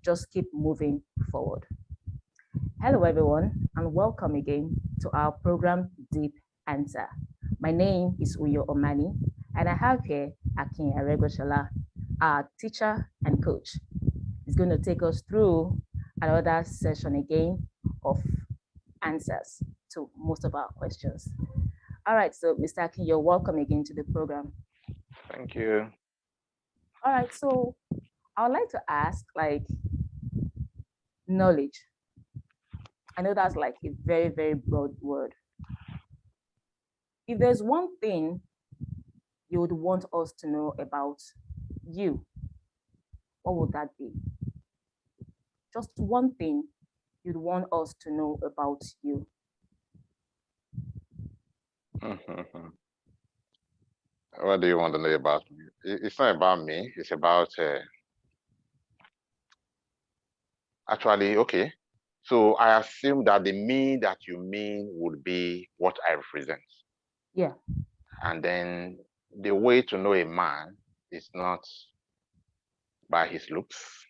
just keep moving forward. Hello, everyone, and welcome again to our program, Deep Answer. My name is Uyo Omani, and I have here Akin Aregbesola, our teacher and coach. He's going to take us through another session again of answers to most of our questions. All right, so Mr. Akin, you're welcome again to the program. Thank you. All right, so I would like to ask, knowledge. I know that's like a very, very broad word. If there's one thing you would want us to know about you, what would that be? Just one thing you'd want us to know about you. What do you want to know about me? It's not about me. It's about actually, okay. So I assume that the me that you mean would be what I represent. Yeah. And then the way to know a man is not by his looks,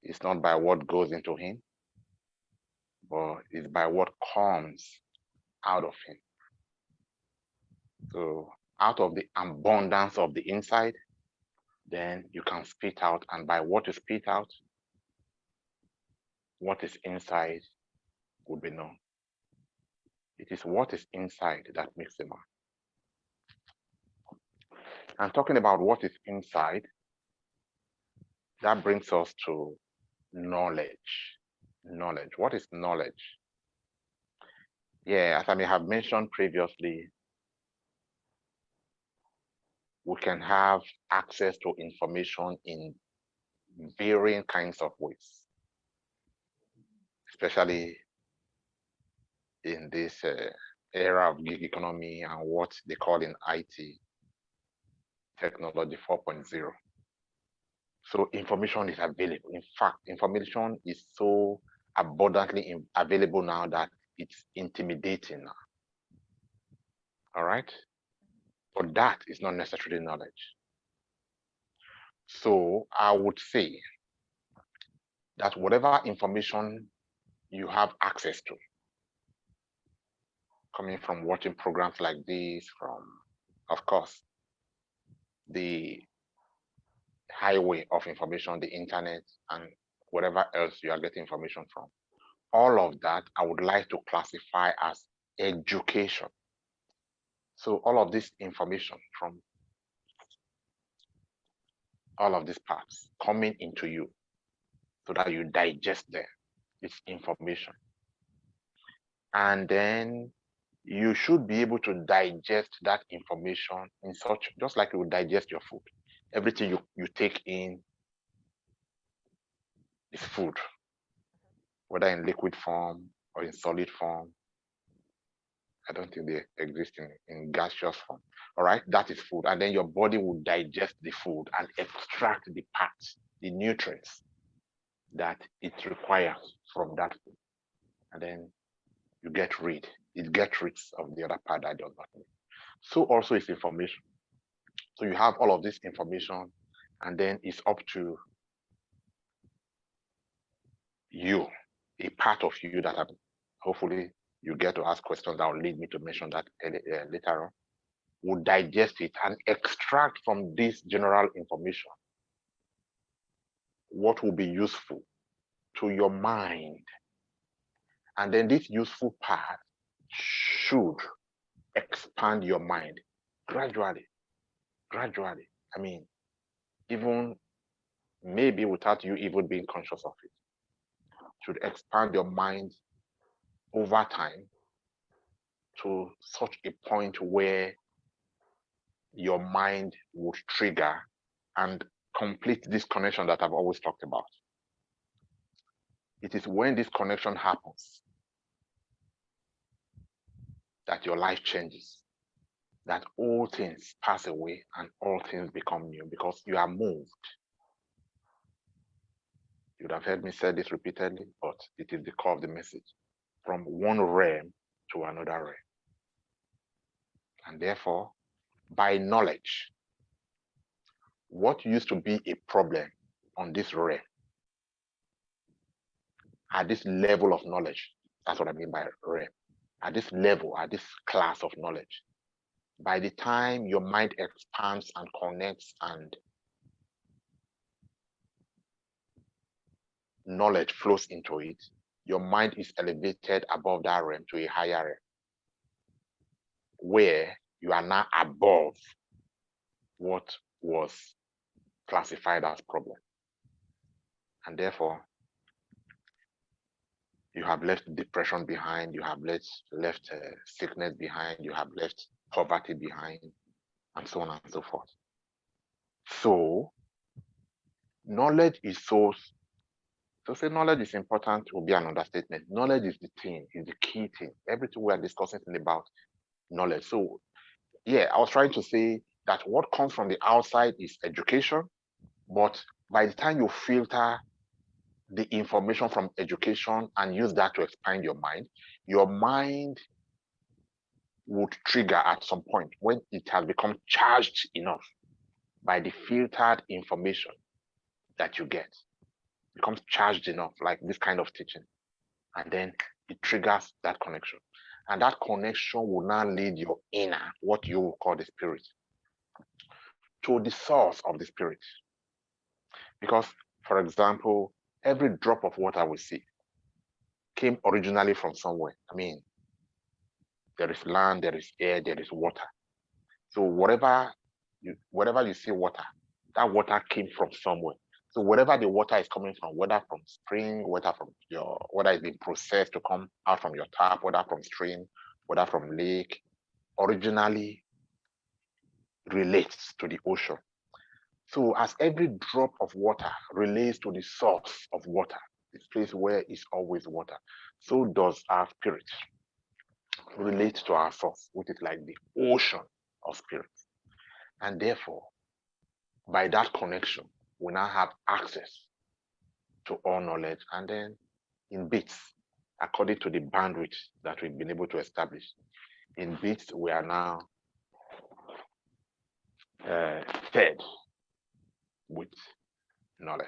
it's not by what goes into him, but it's by what comes out of him. So out of the abundance of the inside, then you can spit out, and by what you spit out, what is inside would be known. It is what is inside that makes a man. And talking about what is inside, that brings us to knowledge. Knowledge. What is knowledge? Yeah, as I may have mentioned previously, we can have access to information in varying kinds of ways, especially in this era of gig economy and what they call in IT technology 4.0. So information is available. In fact, information is so abundantly available now that it's intimidating now. All right? But that is not necessarily knowledge. So I would say that whatever information you have access to, coming from watching programs like this, from, of course, the highway of information, the internet, and whatever else you are getting information from, all of that I would like to classify as education. So all of this information from all of these parts coming into you so that you digest them, it's information. And then you should be able to digest that information in such, just like you would digest your food. Everything you take in is food, whether in liquid form or in solid form. I don't think they exist in gaseous form. All right, that is food. And then your body will digest the food and extract the parts, the nutrients that it requires from that food. And then you get rid, it gets rid of the other part that does not need. So also is information. So you have all of this information, and then it's up to you, a part of you that hopefully you get to ask questions that will lead me to mention that later on, will digest it and extract from this general information what will be useful to your mind. And then this useful part should expand your mind gradually. I mean, even maybe without you even being conscious of it, should expand your mind over time to such a point where your mind would trigger and complete this connection that I've always talked about. It is when this connection happens that your life changes, that all things pass away and all things become new because you are moved. You would have heard me say this repeatedly, but it is the core of the message. From one realm to another realm. And therefore, by knowledge, what used to be a problem on this realm at this level of knowledge. That's what I mean by realm. At this level, at this class of knowledge. By the time your mind expands and connects and knowledge flows into it, your mind is elevated above that realm to a higher realm, where you are now above what was classified as problem. And therefore, you have left depression behind, you have left sickness behind, you have left poverty behind, and so on and so forth. So, knowledge is so to say knowledge is important will be an understatement. Knowledge is the thing, is the key thing. Everything we are discussing is about knowledge. So, yeah, I was trying to say that what comes from the outside is education, but by the time you filter the information from education and use that to expand your mind would trigger at some point when it has become charged enough by the filtered information that you get. It becomes charged enough, like this kind of teaching. And then it triggers that connection. And that connection will now lead your inner, what you will call the spirit, to the source of the spirit. Because, for example, every drop of water we see came originally from somewhere. I mean, there is land, there is air, there is water. So wherever you see water, that water came from somewhere. So wherever the water is coming from, whether from spring, whether it's being processed to come out from your tap, whether from stream, whether from lake, originally relates to the ocean. So as every drop of water relates to the source of water, this place where is always water, so does our spirit relate to our source, which is like the ocean of spirit. And therefore, by that connection, we now have access to all knowledge, and then in bits, according to the bandwidth that we've been able to establish. In bits, we are now fed with knowledge.